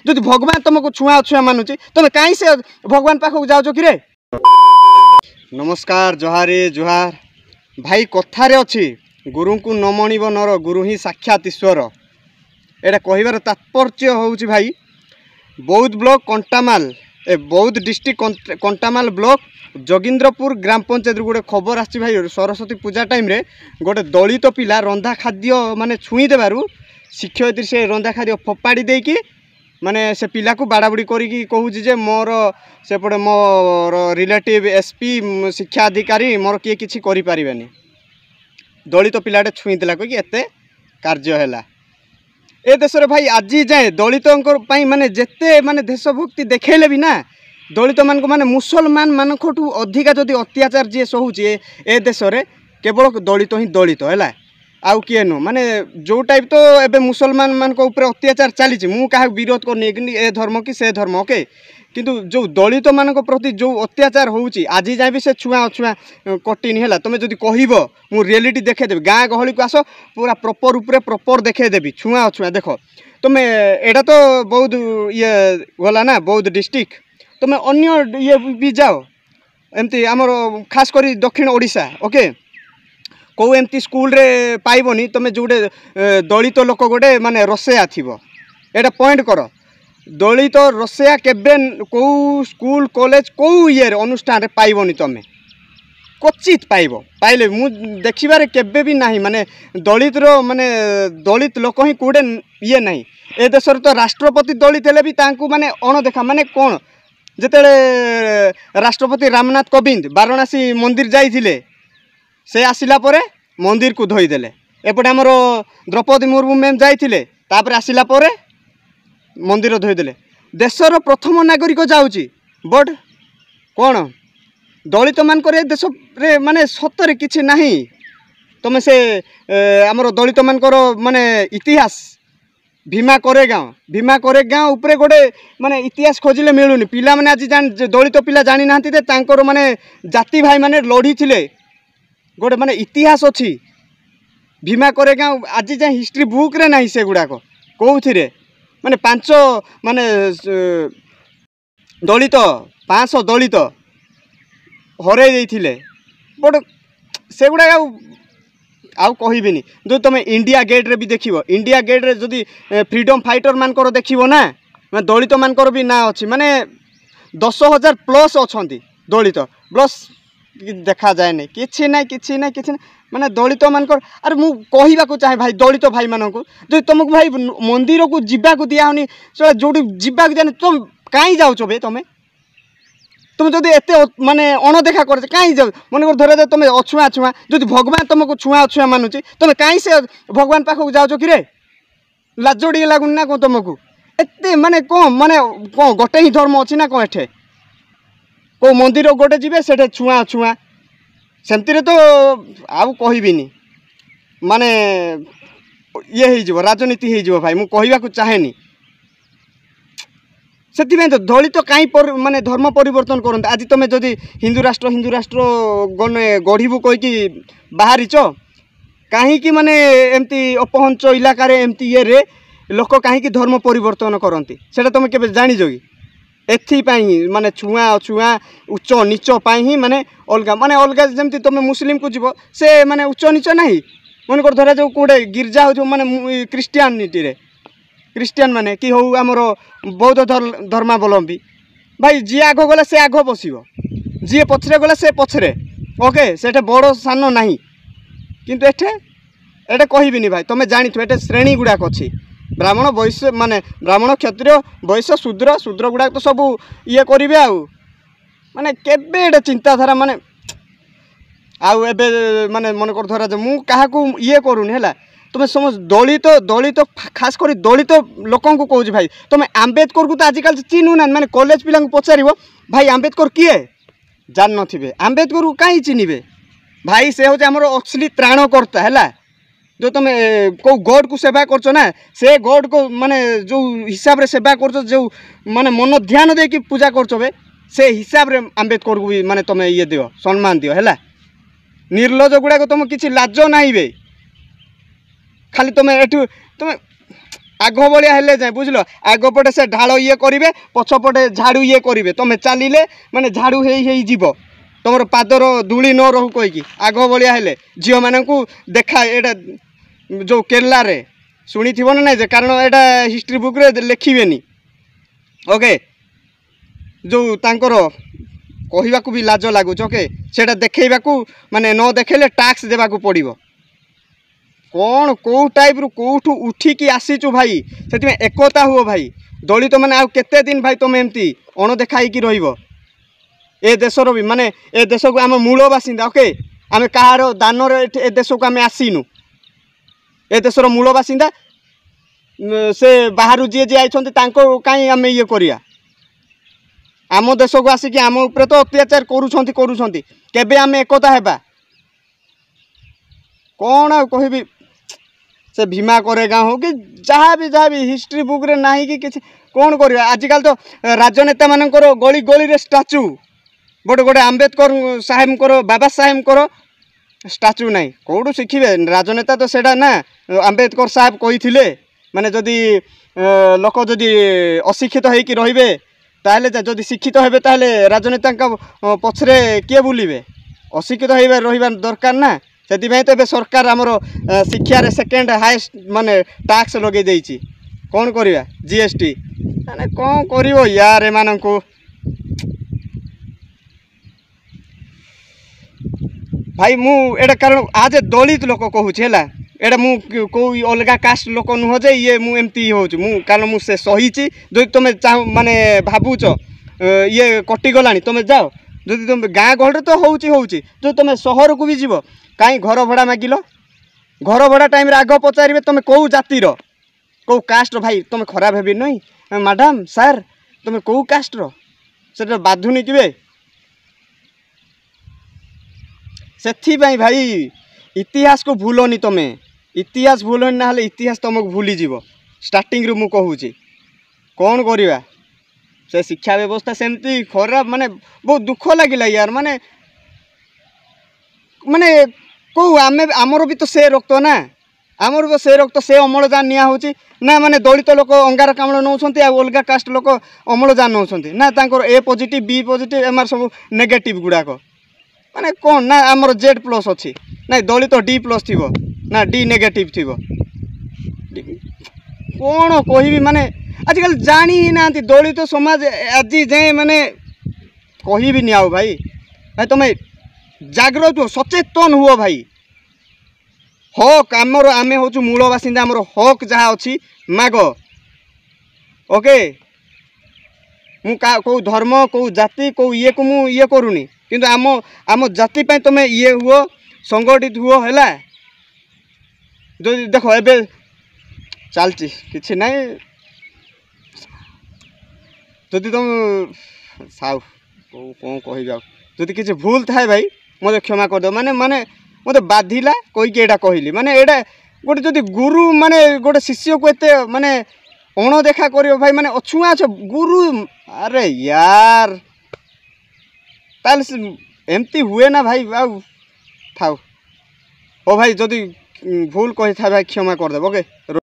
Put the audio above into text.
जो भगवान तुमको छुआ छुआ मानुची तुम कहीं से भगवान पाखक जाओ कि रे। नमस्कार जोहारे जोहार भाई कथारे अच्छी गुरु को न मणिब नर गुरु ही साक्षात ईश्वर एटा कहबार तात्पर्य हूँ भाई बौद्ध ब्लॉक कंटामाल बौद्ध डिस्ट्रिक्ट कंटामाल ब्लॉक जोगिंद्रपुर ग्राम पंचायत गोटे खबर आसी भाई सरस्वती पूजा टाइम रे गोटे दलित पिला रंधा खाद्य माने छुई देबारु शिक्षयित्री से रंधा खाद्य फोपाड़ी देकी माने से पिला को बाड़ाबुड़ी करी कहूँ जे मोर सेपटे मोर रिलेटिव एसपी शिक्षा अधिकारी मोर किए किसी करि परिबेनी दलित पिलाटे छुई देला कि एते कार्य हैला ए देश रे भाई आज जाए दलितों माने जेते माने देशभक्ति देखेले भी ना दलित मान को माने मुसलमान मानकठू अधिका जदि अत्याचार जी सहूचे ए देश रे केवल दलित ही दलित है आउ किए नु माने जो टाइप तो एबे मुसलमान मान को ऊपर अत्याचार चली मु क्या विरोध करनी कि ए धर्म कि से धर्म ओके किंतु जो दलित मान प्रति जो अत्याचार होउची आज जाए भी से छुआ छुआ कटिनी है तुम जदि कहब मु रियलिटी देखेदेवी गाँ गहली को आस पूरा प्रपर उपरे प्रपर देखेदेवी छुआ छुआ देख तुम एटा तो बौद्ध ये गला ना बौद्ध डिस्ट्रिक्ट तुम अन्य ये भी जाओ एमती आमर खास करी दक्षिण ओडिशा ओके कौ एमती स्कूल रे पाइबनी तुम जोटे दलित लोक गोटे माने रसेया थिबो एटा पॉइंट कर दलित रसेया केबे कौ स्कूल कॉलेज कौ ये अनुष्ठान रे पाइबनी तुम क्वचित पाइब पाइले मु देखिबारे केबे भी नहीं माने दलित रो माने दलित लोक ही कोडे ये नहीं ए देशर तो राष्ट्रपति दलित हेले भी तांकु माने अणदेखा माने कोन जेतेले राष्ट्रपति रामनाथ कोविंद वाराणसी मंदिर जाइथिले से आसिला परे मंदिर को धोईदेले एपटे आमर द्रौपदी मुर्मू मैम जाइथिले तापरे आसिला परे मंदिर धोईदेले देशर प्रथम नागरिक जाउची बट कौन दलित मानकर देश रे माने सतरे किछि नाही तुम से आमर दलित मानकर माने इतिहास भीमा कोरेगांव उपरे गोटे माने इतिहास खोजिले मिलुनी पिला माने आज जान दलित पिला जानी नांती ते तांकर माने जाति भाई माने लड़ी थिले गोटे माने इतिहास अच्छी भीमा कोरेगांव आज जाए हिस्ट्री बुक रे नहीं से गुड़ाक कौन माने 5 माने दलित 500 दलित हरे देइथिले बट से गुड़ा आउ कहबिनी जो तुम इंडिया गेट रे भी देखिबो इंडिया गेट रे जदि फ्रीडम फाइटर मानकर देखिबो ना दलित मानकर भी ना अच्छी माने 10,000 प्लस अछंती दलित प्लस देखा जाए नहीं किछि ना माने दलित मानकर अरे मु कहबा को चाहे भाई दलित भाई मानक जो तुमको भाई मंदिर को जीवा को दिया होनी जो जीवा को जाने तुम कहीं जाऊच बे तुम जदि एते माने अणदेखा कर कहीं जाओ मन कर धरे तुम अछुआ छुआ जो भगवान तुमको छुआ छुआ मानुची तुम कहीं से भगवान पाखक जाओ कि रे लाजोड़ी लगुन ना कौन तुमको एते माने कौन गोटे ही धर्म अच्छी ना कौन एठे को मंदिर गोटे जीवे से छुआ छुआ सेमती तो आउ कहबिनी माने ये हो राजनीति हो भाई मुझे कहवाक चाहेनी से तो दलित कहीं माने धर्म परिवर्तन करते आज तुम जदि हिंदू राष्ट्र गने गढ़ू कहीकि बाहरीच कहीं माने एमती अपहंच इलाकार एमती ये लोक कहीं धर्म परिवर्तन करती से तुम के जानी कि एथपाई माने छुआ अछुआ उच्च नीच ही माने अलग जमती तुम मुस्लिम को जीव से माने उच्च नीच ना मन कर धरा जो कौटे गिरजा हो माने क्रिस्टियान माने कि हो आमर बौद्ध धर्मावलंबी भाई जी आग गले से आग बस जी पछरे गले से पछरे ओके से बड़ सान ना किंतु एटे कहबिनी भाई तुम जानी एटे श्रेणी गुड़ाक अच्छी ब्राह्मण वैश्य माने ब्राह्मण क्षत्रिय वैश्य शूद्र गुड़ाक तो सब ये करेंगे आउ माने केबे एटे चिंताधारा माने आउ एबे माने मन कर धरा जो मु क्या ये करूनी है तुम समझ दलित खास कर दलित लोक कहूँ भाई तुम आंबेडकर को तो आजिकल चिन्हू ना माने कॉलेज पिला पचार भाई आंबेडकर किए जान नथिबे आंबेडकर को कहीं चिन्हबे भाई से हूँ आमर असली त्राणकर्ता है जो तुम कौ गॉड को सेवा करछ ना से गॉड को माने जो हिसाब रे सेवा करछ जो माने मन ध्यान दे कि पूजा करछ बे से हिसाब रे आंबेडकर को भी माने तुम ये दियो सम्मान दियो है निर्लज गुड़ा को तुम किसी लाज ना बे खाली तुम एठू तुम आग भाया हेले जाए बुझल आगपटे से ढाल ये करेंगे पछपटे झाड़ू ये करेंगे तुम चलिले माने झाड़ू हो तुम पादर धूली न रहू कहीकि आग भाया हेले झील मानक देखा एटा जो केरला रे शुणी थी ना ना कारण यहाँ हिस्ट्री बुक रे लिखिबेनी ओके जो तांकर कहवाक भी लाज लगुच ओके से देखा माने न देखेले टैक्स देवाक पड़ो कौन कौ टाइप रु कौठू उठिकी आसीचु भाई से एकता हुओ भाई दलित मैंने आउ केते दिन भाई तुम एमती अणदेखा होगी रहिबो ए देशर भी माने ए देश को आम मूल बासिंदा ओके आम कहार दान ए देश को आम आसीनु ए देशर मूल बासिंदा से बाहर जी जी आई कहीं आम ये करिया आम देश को आसिक आम उपर तो अत्याचार करुँच केबे आम एकता हेबा कौन आ कहबी से भीमा करेगा हो कि जहाँ भी हिस्ट्री बुक रे नाही कि किसी कौन कर आजिकल तो राजनेता मानकर गली गली रे स्टाच्यू गोटे गोटे आम्बेडकर साहेब कर बाबा साहेब कर स्टाच्यू ना कौटू शिखिबे राजनेता तो सेटा ना आम्बेडकर साहेब कही माने जदि लोक जदि अशिक्षित होइकी रहिबे ताहले जदि शिक्षित हेबे ताहले राजनेता पछरे किए बुलिबे अशिक्षित होइबे रहिबा दरकार ना से तो सरकार आमर शिक्षार सेकेंड हाईएस्ट माने टैक्स लगे देइछि कौन करिया जीएसटी माने कौन करिवो यार एमान को भाई मु एटा कारण आज दलित लोक कहूँ है एटा मु को अलग कास्ट लोक नुह जे ये मु एमती हो कारण मु से सहीची जो तुम माने भावुच ये कटिगला तुम जाओ जो तुम गाँ गहल तो हूँ जो तुम सहर को भी जीव कहीं घर भड़ा मागिल घर भड़ा टाइम आग पचारे तुम कौ जातिर कौ कास्ट भाई तुम खराब हेबी नहीं मैडम सार तुम कौ कास्ट से बाधुनी कि से भाई इतिहास को भूलनी तुम इतिहास भूलनी ना इतिहास तुमको भूली जीव स्टार्टिंग रु मु कहूँ कौन करवा से शिक्षा व्यवस्था सेमती खराब माने बहुत दुख लगिला यार माने माने कौ आम आमर भी तो से रक्त ना आमर भी से रक्त से अम्लजान निया होची ना माने दलित लोक अंगारकाम्ल नौछंती आ अलगा कास्ट लोक अम्लजान नौछंती ना तांकर ए पॉजिटिव बी पॉजिटिव एमार सब नेगेटिव गुड़ाक माने कौन ना आमर जेड प्लस अच्छी ना दलित डी प्लस थी ना डी नेगेटिव थी कौन कहबी माने आजकल जानी ही ना दलित समाज आज जाए माने कही भी नहीं आओ भाई भाई तुम जागृत हो सचेतन हुओ भाई हक आमर आम हूँ मूल बासिंदा आमर हक जहाँ अच्छी माग ओके मु कौ धर्म कौ जाति कौ ये को मु ये करूनी किंतु आम आम जाति पे तुम ये हुओ संगठित हुओ है जो देख ए चलती कि ना जदि तुम साउ कौन कह किसी भूल थाए भाई मत क्षमा करदे माने माने मत बाधिला कहीकि एटा कहली माने एटा गोटे जदि गुरु माने गोटे शिष्य को एते माने अणदेखा करियो भाई माने अछुआ छ गुरु अरे यार ताल एमती हुए ना भाई आउ थाउ ओ भाई जदि भूल कही था भाई क्षमा करदे ओके।